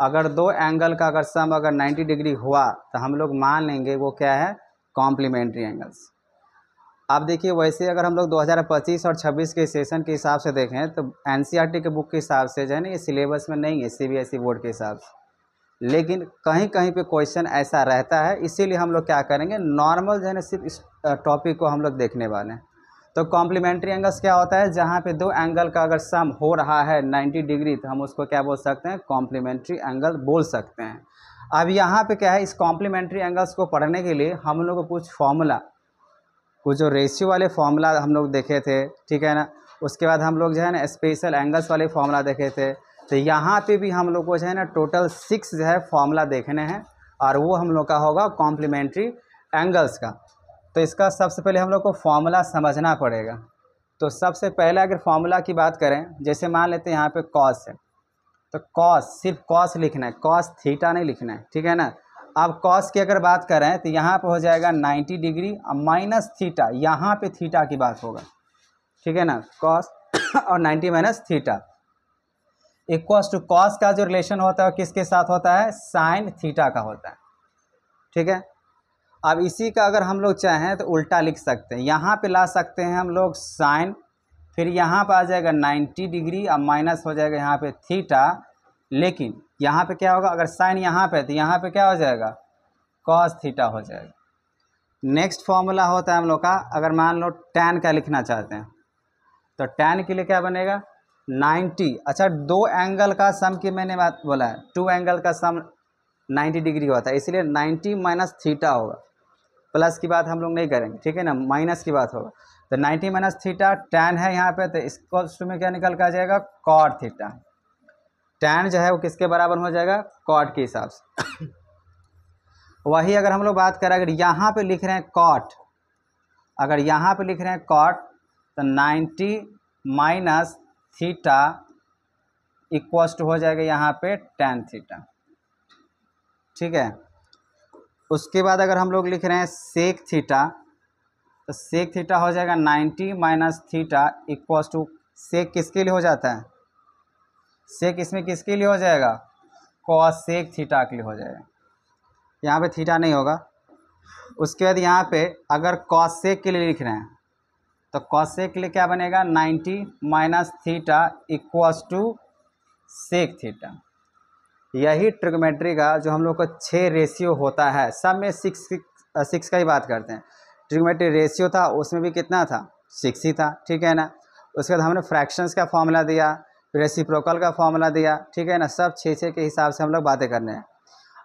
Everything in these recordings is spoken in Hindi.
अगर दो एंगल का अगर सम अगर 90 डिग्री हुआ तो हम लोग मान लेंगे वो क्या है, कॉम्प्लीमेंट्री एंगल्स। अब देखिए वैसे अगर हम लोग 2025 और 26 के सेशन के हिसाब से देखें तो एनसीईआरटी के बुक के हिसाब से जो है ना ये सिलेबस में नहीं है सीबीएसई बोर्ड के हिसाब से, लेकिन कहीं कहीं पे क्वेश्चन ऐसा रहता है, इसीलिए हम लोग क्या करेंगे नॉर्मल जो है ना सिर्फ इस टॉपिक को हम लोग देखने वाले हैं। तो कॉम्प्लीमेंट्री एंगल्स क्या होता है, जहाँ पे दो एंगल का अगर सम हो रहा है 90 डिग्री तो हम उसको क्या बोल सकते हैं, कॉम्प्लीमेंट्री एंगल बोल सकते हैं। अब यहाँ पे क्या है, इस कॉम्प्लीमेंट्री एंगल्स को पढ़ने के लिए हम लोग को कुछ फॉर्मूला, कुछ जो रेशियो वाले फॉर्मूला हम लोग देखे थे, ठीक है ना, उसके बाद हम लोग जो है ना स्पेशल एंगल्स वाले फॉर्मूला देखे थे। तो यहाँ पे भी हम लोग को जो है ना टोटल 6 जो है फॉर्मूला देखने हैं और वो हम लोग का होगा कॉम्प्लीमेंट्री एंगल्स का। तो इसका सबसे पहले हम लोग को फॉर्मूला समझना पड़ेगा। तो सबसे पहले अगर फॉर्मूला की बात करें, जैसे मान लेते हैं यहाँ पे कॉस है, तो कॉस सिर्फ कॉस लिखना है, कॉस थीटा नहीं लिखना है, ठीक है ना। अब कॉस की अगर बात करें तो यहाँ पे हो जाएगा 90 डिग्री माइनस थीटा, यहाँ पे थीटा की बात होगा, ठीक है ना, कॉस और 90 minus theta equals to cos का जो रिलेशन होता है किसके साथ होता है, साइन थीटा का होता है, ठीक है। अब इसी का अगर हम लोग चाहें तो उल्टा लिख सकते हैं, यहाँ पे ला सकते हैं हम लोग साइन, फिर यहाँ पे आ जाएगा 90 डिग्री और माइनस हो जाएगा यहाँ पे थीटा, लेकिन यहाँ पे क्या होगा, अगर साइन यहाँ पे तो यहाँ पे क्या हो जाएगा, कॉस थीटा हो जाएगा। नेक्स्ट फॉर्मूला होता है हम लोग का, अगर मान लो tan का लिखना चाहते हैं तो tan के लिए क्या बनेगा 90, अच्छा दो एंगल का सम की मैंने बात बोला है, टू एंगल का सम 90 डिग्री होता है, इसलिए 90 माइनस थीटा होगा, प्लस की बात हम लोग नहीं करेंगे, ठीक है ना, माइनस की बात होगा। तो 90 माइनस थीटा tan है यहाँ पे, तो इसको में क्या निकल के आ जाएगा, कॉट थीटा। tan जो है वो किसके बराबर हो जाएगा, कॉट के हिसाब से। वही अगर हम लोग बात करें, अगर यहाँ पे लिख रहे हैं कॉट, अगर यहाँ पे लिख रहे हैं कॉट तो 90 माइनस थीटा इक्वल्स टू हो जाएगा यहाँ पे tan थीटा, ठीक है। उसके बाद अगर हम लोग लिख रहे हैं सेक थीटा तो सेक थीटा हो जाएगा 90 माइनस थीटा इक्वल्स टू, सेक किसके लिए हो जाता है, सेक इसमें किसके लिए हो जाएगा, कॉसेक थीटा के लिए हो जाएगा, यहाँ पे थीटा नहीं होगा। उसके बाद यहाँ पे अगर कॉसेक के लिए लिख रहे हैं तो कॉसेक के लिए क्या बनेगा, 90 minus theta equals to sec theta. यही ट्रिग्नोमेट्री का जो हम लोग को 6 रेशियो होता है, सब में 6 का ही बात करते हैं। ट्रिग्नोमेट्री रेशियो था उसमें भी कितना था, 6 ही था, ठीक है ना। उसके बाद हमने फ्रैक्शंस का फॉर्मूला दिया, रेसिप्रोकल का फॉर्मूला दिया, ठीक है ना, सब 6 के हिसाब से हम लोग बातें करने हैं।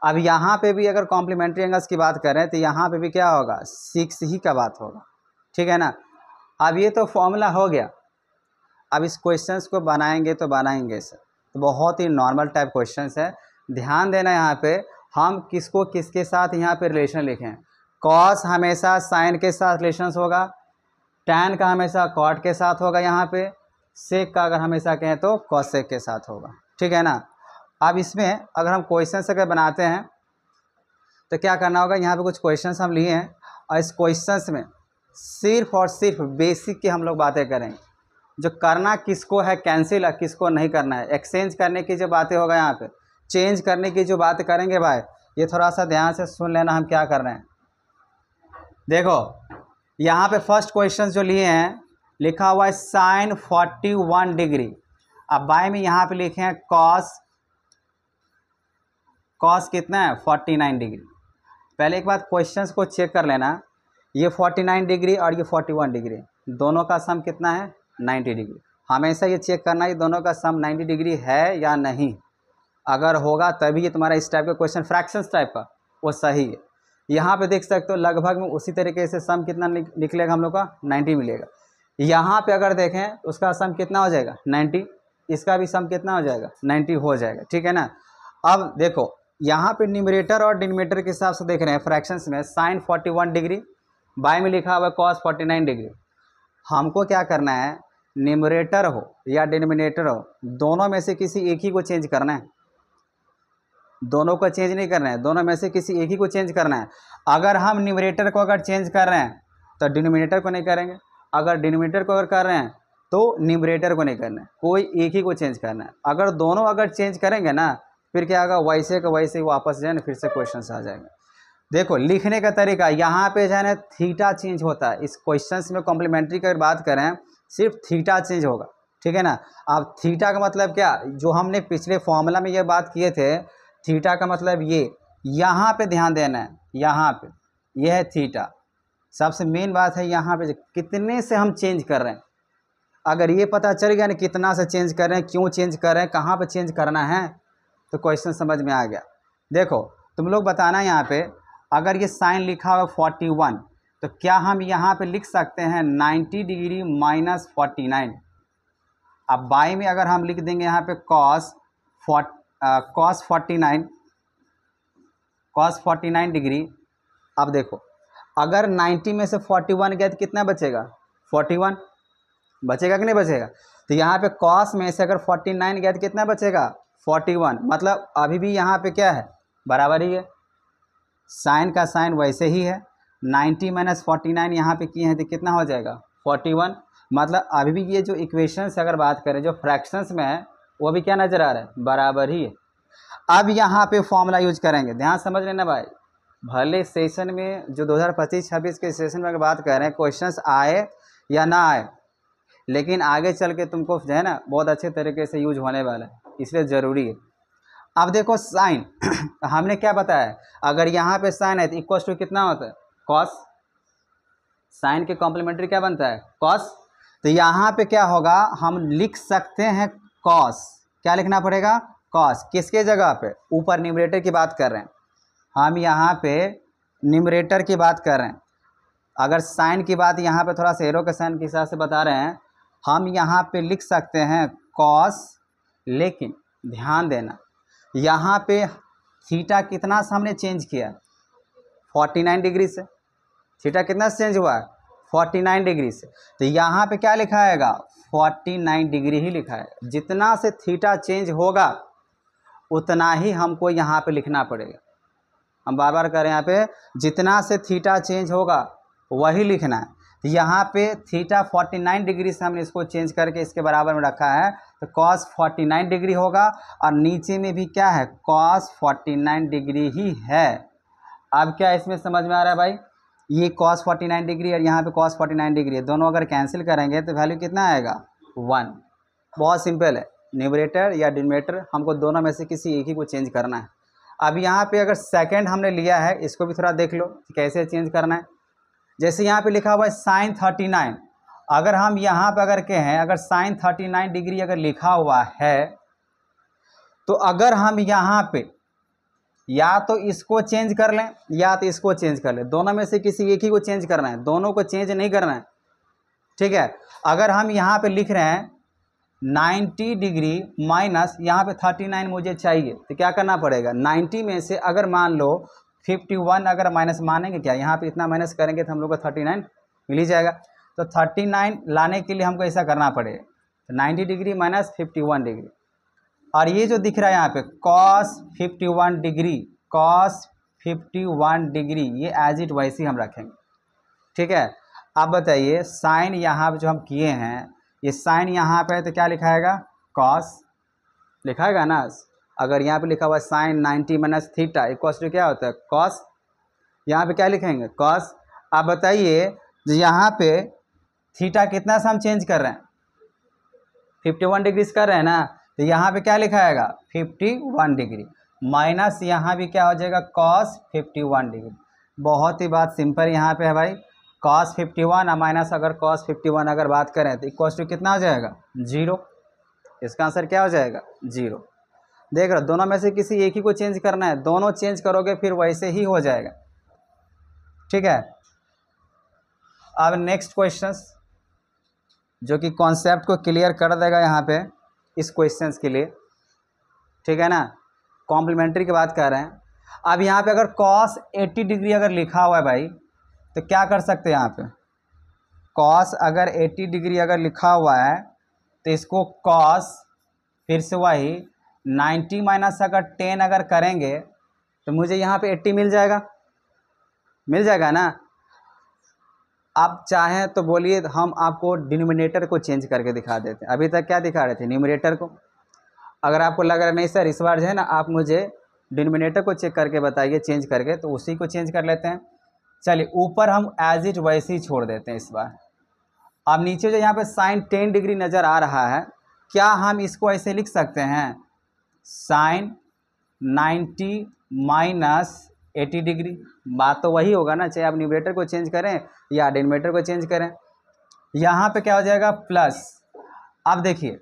अब यहाँ पे भी अगर कॉम्प्लीमेंट्री एंगल्स की बात करें तो यहाँ पे भी क्या होगा, 6 ही का बात होगा, ठीक है ना। अब ये तो फॉर्मूला हो गया, अब इस क्वेश्चंस को बनाएंगे तो बनाएंगे सर, तो बहुत ही नॉर्मल टाइप क्वेश्चंस है। ध्यान देना यहाँ पे हम किसको किसके साथ यहाँ पे रिलेशन लिखें, कॉस हमेशा साइन के साथ रिलेशन होगा, tan का हमेशा कॉट के साथ होगा, यहाँ पे सेक का अगर हमेशा कहें तो कॉसेक के साथ होगा, ठीक है ना। अब इसमें अगर हम क्वेश्चन अगर बनाते हैं तो क्या करना होगा, यहाँ पे कुछ क्वेश्चंस हम लिए हैं और इस क्वेश्चंस में सिर्फ और सिर्फ बेसिक की हम लोग बातें करेंगे, जो करना किसको है कैंसिल है, किसको नहीं करना है, एक्सचेंज करने की जो बातें होगा, यहाँ पे चेंज करने की जो बात करेंगे भाई, ये थोड़ा सा ध्यान से सुन लेना हम क्या कर रहे हैं। देखो यहाँ पे फर्स्ट क्वेश्चन जो लिए हैं लिखा हुआ है साइन 41 डिग्री, अब बाय में यहाँ पे लिखे हैं कॉस कितना है 49 डिग्री। पहले एक बात क्वेश्चंस को चेक कर लेना, ये 49 डिग्री और ये 41 डिग्री दोनों का सम कितना है 90 डिग्री। हमेशा ये चेक करना ये दोनों का सम 90 डिग्री है या नहीं, अगर होगा तभी ये तुम्हारा इस टाइप का क्वेश्चन फ्रैक्शंस टाइप का वो सही है। यहाँ पे देख सकते हो लगभग में उसी तरीके से सम कितना निकलेगा हम लोग का 90 मिलेगा। यहाँ पे अगर देखें उसका सम कितना हो जाएगा 90, इसका भी सम कितना हो जाएगा 90 हो जाएगा, ठीक है ना। अब देखो यहाँ पे न्यूमरेटर और डिनोमिनेटर के हिसाब से देख रहे हैं फ्रैक्शंस में साइन 41 डिग्री, बाय में लिखा हुआ है कॉस 49 डिग्री। हमको क्या करना है, न्यूमरेटर हो या डिनोमिनेटर हो दोनों में से किसी एक ही को चेंज करना है, दोनों को चेंज नहीं करना है, दोनों में से किसी एक ही को चेंज करना है। अगर हम न्यूमरेटर को अगर चेंज कर रहे हैं तो डिनोमिनेटर को नहीं करेंगे, अगर डिनोमिनेटर को अगर कर रहे हैं तो न्यूमरेटर को नहीं करना है, कोई एक ही को चेंज करना है। अगर दोनों अगर चेंज करेंगे ना फिर क्या होगा, वैसे का वैसे ही वापस जो है ना फिर से क्वेश्चन आ जाएगा। देखो लिखने का तरीका यहाँ पे जो है ना थीटा चेंज होता है। इस क्वेश्चन में कॉम्प्लीमेंट्री की अगर बात करें सिर्फ थीटा चेंज होगा, ठीक है ना। अब थीटा का मतलब क्या, जो हमने पिछले फॉर्मूला में ये बात किए थे, थीटा का मतलब ये, यहाँ पे ध्यान देना है, यहाँ पे ये है थीटा। सबसे मेन बात है यहाँ पे कितने से हम चेंज कर रहे हैं। अगर ये पता चल गया ना कितना से चेंज कर रहे हैं, क्यों चेंज कर रहे हैं, कहाँ पे चेंज करना है, तो क्वेश्चन समझ में आ गया। देखो तुम लोग बताना यहाँ पे, अगर ये साइन लिखा हुआ 41 तो क्या हम यहाँ पे लिख सकते हैं 90 डिग्री माइनस 49। अब बाई में अगर हम लिख देंगे यहाँ पे कॉस 49 डिग्री। अब देखो अगर 90 में से 41 गया तो कितना बचेगा, 41 बचेगा कि नहीं बचेगा। तो यहाँ पे कॉस में से अगर 49 गया तो कितना बचेगा, 41। मतलब अभी भी यहाँ पे क्या है, बराबर ही है, साइन का साइन वैसे ही है। 90 माइनस 49 यहाँ पे किए हैं तो कितना हो जाएगा, 41। मतलब अभी भी ये जो इक्वेशन से अगर बात करें जो फ्रैक्शंस में है वो भी क्या नज़र आ रहा है, बराबर ही है। अब यहाँ पे फॉर्मूला यूज करेंगे, ध्यान समझ लेना भाई। भले सेशन में जो 2025-26 के सेशन में अगर बात कर रहे हैं क्वेश्चंस आए या ना आए, लेकिन आगे चल के तुमको जो है ना बहुत अच्छे तरीके से यूज होने वाला है, इसलिए ज़रूरी है। अब देखो साइन हमने क्या बताया, अगर यहाँ पे साइन है तो इक्वल टू कितना होता है, कॉस। साइन के कॉम्प्लीमेंट्री क्या बनता है, कॉस। तो यहाँ पे क्या होगा, हम लिख सकते हैं कॉस। क्या लिखना पड़ेगा, कॉस। किसके जगह पे, ऊपर न्यूमरेटर की बात कर रहे हैं हम, यहाँ पे न्यूमरेटर की बात कर रहे हैं। अगर साइन की बात यहाँ पे थोड़ा सा एरो के साइन के हिसाब से बता रहे हैं, हम यहाँ पे लिख सकते हैं कॉस। लेकिन ध्यान देना यहाँ पे थीटा कितना से हमने चेंज किया, 49 डिग्री से। थीटा कितना से चेंज हुआ है, 49 डिग्री से। तो यहाँ पे क्या लिखा आएगा, 49 डिग्री ही लिखा है। जितना से थीटा चेंज होगा उतना ही हमको यहाँ पे लिखना पड़ेगा। हम बार बार कह रहे हैं यहाँ पे, जितना से थीटा चेंज होगा वही लिखना है। तो यहाँ पे थीटा 49 डिग्री से हमने इसको चेंज करके इसके बराबर में रखा है, तो कॉस 49 डिग्री होगा। और नीचे में भी क्या है, कॉस 49 डिग्री ही है। अब क्या इसमें समझ में आ रहा है भाई, ये कॉस 49 डिग्री और यहाँ पे कॉस 49 डिग्री है, दोनों अगर कैंसिल करेंगे तो वैल्यू कितना आएगा, 1। बहुत सिंपल है, न्यूमरेटर या डिनोमिनेटर हमको दोनों में से किसी एक ही को चेंज करना है। अब यहाँ पे अगर सेकेंड हमने लिया है, इसको भी थोड़ा देख लो कैसे चेंज करना है। जैसे यहाँ पे लिखा हुआ है साइन 39, अगर हम यहाँ पे अगर कहें, अगर साइन 39 डिग्री अगर लिखा हुआ है, तो अगर हम यहाँ पे या तो इसको चेंज कर लें या तो इसको चेंज कर लें, दोनों में से किसी एक ही को चेंज करना है, दोनों को चेंज नहीं करना है, ठीक है। अगर हम यहाँ पे लिख रहे हैं 90 डिग्री माइनस यहाँ पे 39 मुझे चाहिए, तो क्या करना पड़ेगा, 90 में से अगर मान लो 51 अगर माइनस मानेंगे, क्या यहाँ पे इतना माइनस करेंगे तो हम लोग को 39 मिल ही जाएगा। तो 39 लाने के लिए हमको ऐसा करना पड़ेगा, तो 90 डिग्री माइनस 51 डिग्री। और ये जो दिख रहा है यहाँ पे cos 51 डिग्री, cos 51 डिग्री, ये एज इट वैसे ही हम रखेंगे, ठीक है। अब बताइए साइन यहाँ पे जो हम किए हैं, ये साइन यहाँ पे है तो क्या लिखाएगा, कॉस लिखाएगा ना। अगर यहाँ पे लिखा हुआ है sine 90 minus theta equal to क्या होता है, कॉस। यहाँ पे क्या लिखेंगे, कॉस। अब बताइए यहाँ पे थीटा कितना से हम चेंज कर रहे हैं, 51 डिग्री से कर रहे हैं ना, तो यहाँ पे क्या लिखाएगा, 51 डिग्री माइनस यहाँ भी क्या हो जाएगा, कॉस 51 डिग्री। बहुत ही बात सिंपल यहाँ पे है भाई, कॉस 51 और माइनस अगर कॉस 51 अगर बात करें तो इक्वल टू कितना हो जाएगा, 0। इसका आंसर क्या हो जाएगा, 0। देख रहे हो, दोनों में से किसी एक ही को चेंज करना है, दोनों चेंज करोगे फिर वैसे ही हो जाएगा, ठीक है। अब नेक्स्ट क्वेश्चन जो कि कॉन्सेप्ट को क्लियर कर देगा यहाँ पे इस क्वेश्चंस के लिए, ठीक है ना। कॉम्प्लीमेंट्री की बात कर रहे हैं। अब यहाँ पे अगर cos 80 डिग्री अगर लिखा हुआ है भाई, तो क्या कर सकते हैं यहाँ पे, cos अगर 80 डिग्री अगर लिखा हुआ है तो इसको cos फिर से वही 90 माइनस अगर 10 अगर करेंगे तो मुझे यहाँ पे 80 मिल जाएगा ना। आप चाहें तो बोलिए, हम आपको डिनोमिनेटर को चेंज करके दिखा देते हैं। अभी तक क्या दिखा रहे थे, न्यूमरेटर को। अगर आपको लग रहा है नहीं सर इस बार जो है ना आप मुझे डिनोमिनेटर को चेक करके बताइए चेंज करके, तो उसी को चेंज कर लेते हैं। चलिए ऊपर हम एज इट वैसे ही छोड़ देते हैं इस बार। अब नीचे जो यहाँ पे साइन 10 डिग्री नज़र आ रहा है, क्या हम इसको ऐसे लिख सकते हैं साइन 90 माइनस 80 डिग्री? बात तो वही होगा ना, चाहे आप न्यूमरेटर को चेंज करें या डिनोमिनेटर को चेंज करें। यहाँ पे क्या हो जाएगा प्लस। अब देखिए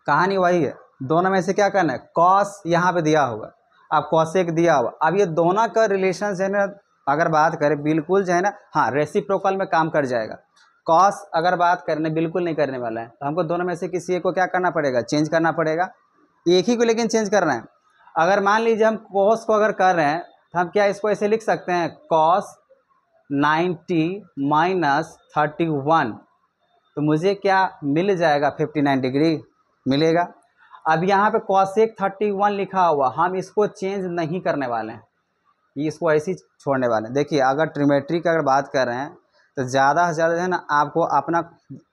कहानी वही है, दोनों में से क्या करना है, कॉस यहाँ पे दिया होगा, अब कॉसेक दिया हुआ। अब ये दोनों का रिलेशन जो है ना अगर बात करें बिल्कुल जो है ना, हाँ रेसिप्रोकल में काम कर जाएगा। कॉस अगर बात करने बिल्कुल नहीं करने वाला है, तो हमको दोनों में से किसी एक को क्या करना पड़ेगा, चेंज करना पड़ेगा। एक ही को लेकिन चेंज करना है। अगर मान लीजिए हम कॉस को अगर कर रहे हैं तो हम क्या इसको ऐसे लिख सकते हैं कॉस 90 माइनस 31, तो मुझे क्या मिल जाएगा 59 डिग्री मिलेगा। अब यहाँ पे कॉसेक 31 लिखा हुआ, हम इसको चेंज नहीं करने वाले हैं, ये इसको ऐसे ही छोड़ने वाले हैं। देखिए अगर ट्रिमेट्री की अगर बात कर रहे हैं तो ज़्यादा से ज़्यादा है ना आपको अपना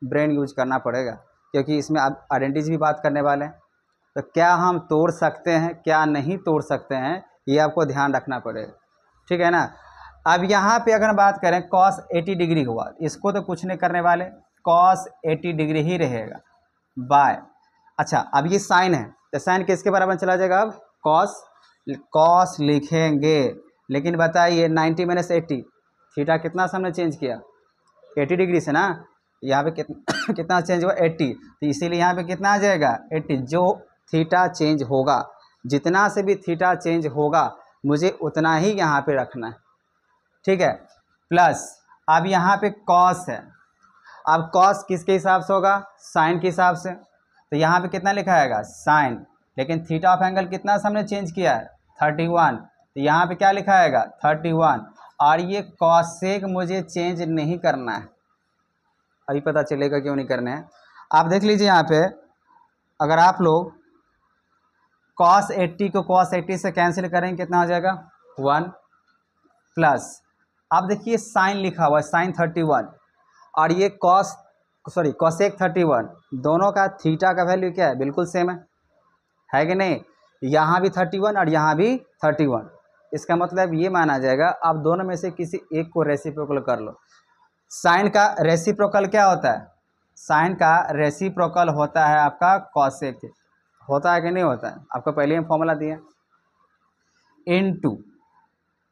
ब्रेन यूज करना पड़ेगा, क्योंकि इसमें आप आइडेंटिटी भी बात करने वाले हैं। तो क्या हम तोड़ सकते हैं क्या नहीं तोड़ सकते हैं, ये आपको ध्यान रखना पड़ेगा, ठीक है ना। अब यहाँ पे अगर बात करें कॉस 80 डिग्री हुआ, इसको तो कुछ नहीं करने वाले, कॉस 80 डिग्री ही रहेगा बाय। अच्छा अब ये साइन है तो साइन किसके बराबर चला जाएगा, अब कॉस, कॉस लिखेंगे। लेकिन बताइए 90 माइनस 80, थीटा कितना से हमने चेंज किया 80 डिग्री से ना, यहाँ पे कितना चेंज हुआ 80, तो इसीलिए यहाँ पे कितना आ जाएगा 80। जो थीटा चेंज होगा, जितना से भी थीटा चेंज होगा मुझे उतना ही यहाँ पे रखना है, ठीक है। प्लस अब यहाँ पे कॉस है, अब कॉस किसके हिसाब से होगा, साइन के हिसाब से, तो यहाँ पे कितना लिखा आएगा साइन, लेकिन थीटा ऑफ एंगल कितना से हमने चेंज किया है 31, तो यहाँ पे क्या लिखा आएगा 31। और ये कॉसेक मुझे चेंज नहीं करना है, अभी पता चलेगा क्यों नहीं करना है। आप देख लीजिए यहाँ पे अगर आप लोग cos 80 को cos 80 से कैंसिल करेंगे कितना हो जाएगा 1 प्लस, अब देखिए साइन लिखा हुआ है साइन 31 और ये cosec 31, दोनों का थीटा का वैल्यू क्या है बिल्कुल सेम है कि नहीं। यहाँ भी 31 और यहाँ भी 31, इसका मतलब ये माना जाएगा आप दोनों में से किसी एक को रेसिप्रोकल कर लो। साइन का रेसिप्रोकल क्या होता है, साइन का रेसिप्रोकल होता है आपका कॉसेक, होता है कि नहीं होता है, आपको पहले हम फॉर्मूला दिए इनटू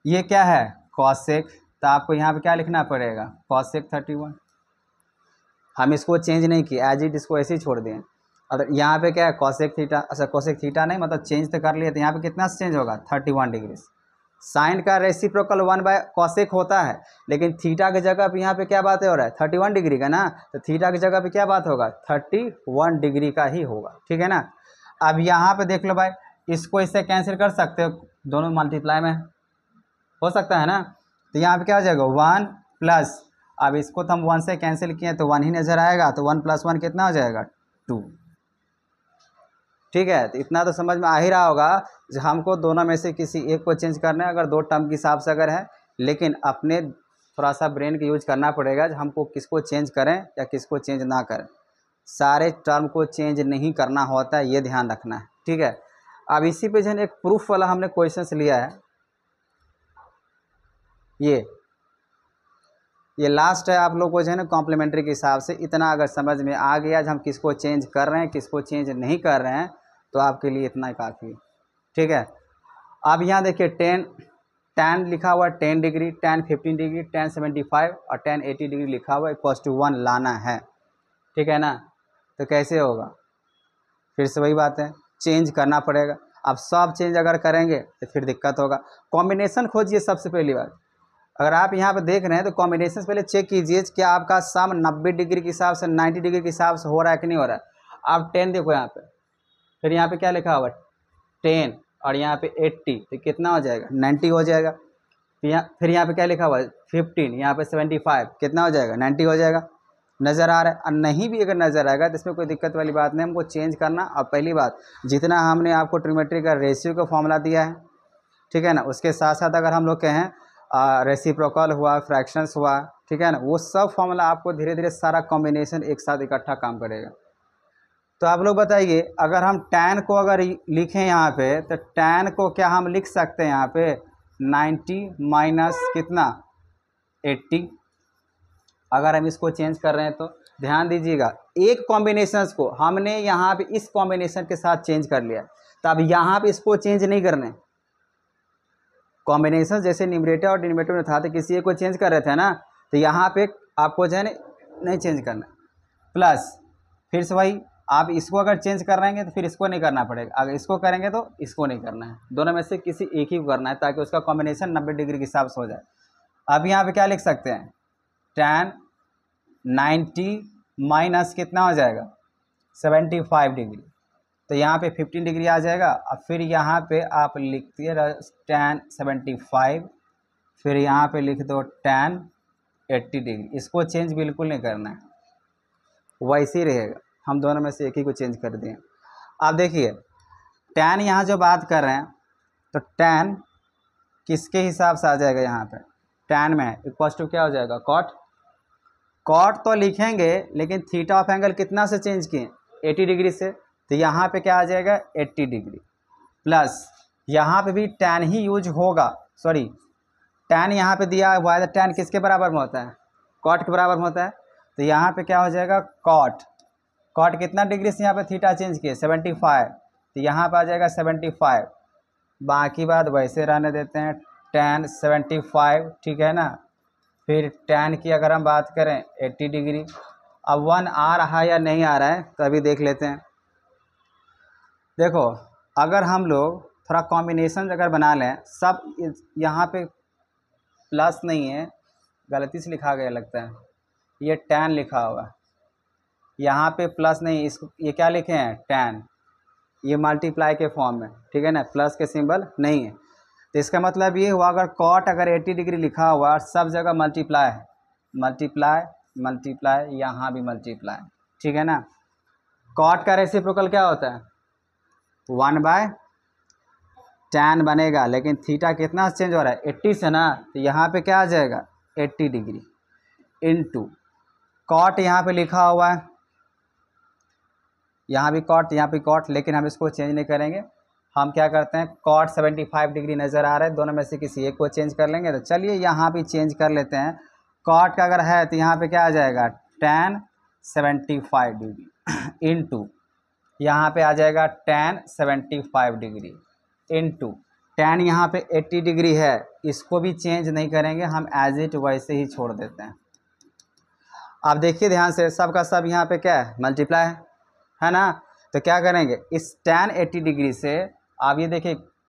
ये क्या है कॉसेक, तो आपको यहाँ पे क्या लिखना पड़ेगा कॉसेक 31। हम इसको चेंज नहीं किए एज इट, इसको ऐसे ही छोड़ दिए। अगर यहाँ पे क्या है कॉसेक थीटा, अच्छा कॉसेक थीटा नहीं मतलब चेंज तो कर लिए, तो यहाँ पे कितना से चेंज होगा 31 डिग्री। साइन का रेसिप्रोकल 1 बाय कॉसेक होता है, लेकिन थीटा की जगह पे यहाँ पे क्या बात हो रहा है 31 डिग्री का ना, तो थीटा की जगह पे क्या बात होगा 31 डिग्री का ही होगा, ठीक है ना। अब यहाँ पे देख लो भाई, इसको इससे कैंसिल कर सकते हो, दोनों मल्टीप्लाई में हो सकता है ना, तो यहाँ पे क्या हो जाएगा 1 प्लस, अब इसको तो हम 1 से कैंसिल किए तो 1 ही नज़र आएगा, तो 1 + 1 कितना हो जाएगा 2, ठीक है। तो इतना तो समझ में आ ही रहा होगा जो हमको दोनों में से किसी एक को चेंज करना है, अगर दो टर्म के हिसाब से अगर है, लेकिन अपने थोड़ा सा ब्रेन का यूज करना पड़ेगा जो हमको किसको चेंज करें या किसको चेंज ना करें। सारे टर्म को चेंज नहीं करना होता है, ये ध्यान रखना है, ठीक है। अब इसी पे जो है एक प्रूफ वाला हमने क्वेश्चन लिया है, ये लास्ट है। आप लोग को जो है ना कॉम्प्लीमेंट्री के हिसाब से इतना अगर समझ में आ गया जो हम किसको चेंज कर रहे हैं किसको चेंज नहीं कर रहे हैं, तो आपके लिए इतना ही काफ़ी है, ठीक है। अब यहाँ देखिए tan लिखा हुआ 10 डिग्री, tan 15 डिग्री, tan 75 और tan 80 डिग्री लिखा हुआ =1 लाना है, ठीक है ना। तो कैसे होगा, फिर से वही बात है, चेंज करना पड़ेगा। अब सब चेंज अगर करेंगे तो फिर दिक्कत होगा। कॉम्बिनेशन खोजिए सबसे पहली बात, अगर आप यहाँ पे देख रहे हैं तो कॉम्बिनेशन से पहले चेक कीजिए क्या आपका सम 90 डिग्री के हिसाब से 90 डिग्री के हिसाब से हो रहा है कि नहीं हो रहा है। आप 10 देखो यहाँ पे, फिर यहाँ पे क्या लिखा हुआ 10 और यहाँ पे 80, तो कितना हो जाएगा 90 हो जाएगा। फिर यहाँ पे क्या लिखा हुआ है 15, यहाँ पे 75, कितना हो जाएगा 90 हो जाएगा। नज़र आ रहा है, और नहीं भी अगर नज़र आएगा तो इसमें कोई दिक्कत वाली बात नहीं, हमको चेंज करना। और पहली बात जितना हमने आपको ट्रिमेट्री का रेशियो का फॉर्मूला दिया है, ठीक है ना, उसके साथ साथ अगर हम लोग कहें रेसिप्रोकल हुआ, फ्रैक्शंस हुआ, ठीक है ना, वो सब फॉर्मूला आपको धीरे धीरे सारा कॉम्बिनेशन एक साथ इकट्ठा काम करेगा। तो आप लोग बताइए, अगर हम tan को अगर लिखें यहाँ पे, तो tan को क्या हम लिख सकते हैं यहाँ पे 90 माइनस कितना 80। अगर हम इसको चेंज कर रहे हैं तो ध्यान दीजिएगा, एक कॉम्बिनेशंस को हमने यहाँ पे इस कॉम्बिनेशन के साथ चेंज कर लिया, तो अब यहाँ पे इसको चेंज नहीं करना है। कॉम्बिनेशन जैसे न्यूमरेटर और डिनोमिनेटर में था तो किसी एक को चेंज कर रहे थे ना, तो यहाँ पे आपको जो है नहीं चेंज करना। प्लस फिर से वही, आप इसको अगर चेंज कर रहेंगे तो फिर इसको नहीं करना पड़ेगा, अगर इसको करेंगे तो इसको नहीं करना है, दोनों में से किसी एक ही को करना है ताकि उसका कॉम्बिनेशन 90 डिग्री के हिसाब से हो जाए। अब यहाँ पे क्या लिख सकते हैं, tan 90 माइनस कितना हो जाएगा 75 डिग्री, तो यहाँ पे 15 डिग्री आ जाएगा। अब फिर यहाँ पे आप लिखते रहे tan 75, फिर यहाँ पे लिख दो tan 80 डिग्री, इसको चेंज बिल्कुल नहीं करना है, वैसे ही रहेगा। हम दोनों में से एक ही को चेंज कर दिए। अब देखिए tan यहाँ जो बात कर रहे हैं, तो tan किसके हिसाब से आ जाएगा, यहाँ पे tan में इक्वल टू क्या हो जाएगा cot। कॉट तो लिखेंगे लेकिन थीटा ऑफ एंगल कितना से चेंज किए 80 डिग्री से, तो यहाँ पे क्या आ जाएगा 80 डिग्री। प्लस यहाँ पे भी tan ही यूज होगा, सॉरी tan यहाँ पे दिया हुआ है, तो tan किसके बराबर में होता है कॉट के बराबर में होता है, तो यहाँ पे क्या हो जाएगा कॉट। कॉट कितना डिग्री से यहाँ पे थीटा चेंज किए 75, तो यहाँ पे आ जाएगा 75। बाकी बात वैसे रहने देते हैं, tan 75 ठीक है ना। फिर tan की अगर हम बात करें 80 डिग्री। अब 1 आ रहा है या नहीं आ रहा है तो अभी देख लेते हैं। देखो अगर हम लोग थोड़ा कॉम्बिनेशन अगर बना लें, सब यहाँ पे प्लस नहीं है, गलती से लिखा गया लगता है, ये tan लिखा हुआ, यहाँ पे प्लस नहीं, इसको ये क्या लिखे हैं tan, ये मल्टीप्लाई के फॉर्म में, ठीक है ना, प्लस के सिंबल नहीं है। तो इसका मतलब ये हुआ, अगर कॉट अगर 80 डिग्री लिखा हुआ और सब जगह मल्टीप्लाई है, मल्टीप्लाई मल्टीप्लाई, यहाँ भी मल्टीप्लाई, ठीक है ना। कॉट का रेसिप्रोकल क्या होता है 1/tan बनेगा, लेकिन थीटा कितना चेंज हो रहा है 80 से ना, तो यहाँ पे क्या आ जाएगा 80 डिग्री इनटू कॉट, यहाँ पे लिखा हुआ है, यहाँ भी कॉट यहाँ भी कॉट, लेकिन हम इसको चेंज नहीं करेंगे। हम क्या करते हैं, कॉट 75 डिग्री नज़र आ रहा है, दोनों में से किसी एक को चेंज कर लेंगे। तो चलिए यहाँ भी चेंज कर लेते हैं। कॉट का अगर है तो यहाँ पे क्या आ जाएगा tan 75 डिग्री इनटू यहाँ पे आ जाएगा tan 75 डिग्री इनटू tan यहाँ पे 80 डिग्री है, इसको भी चेंज नहीं करेंगे, हम एज इट वैसे ही छोड़ देते हैं। आप देखिए ध्यान से, सब का सब यहाँ पे क्या है मल्टीप्लाई है ना। तो क्या करेंगे, इस tan 80 डिग्री से आप ये देखिए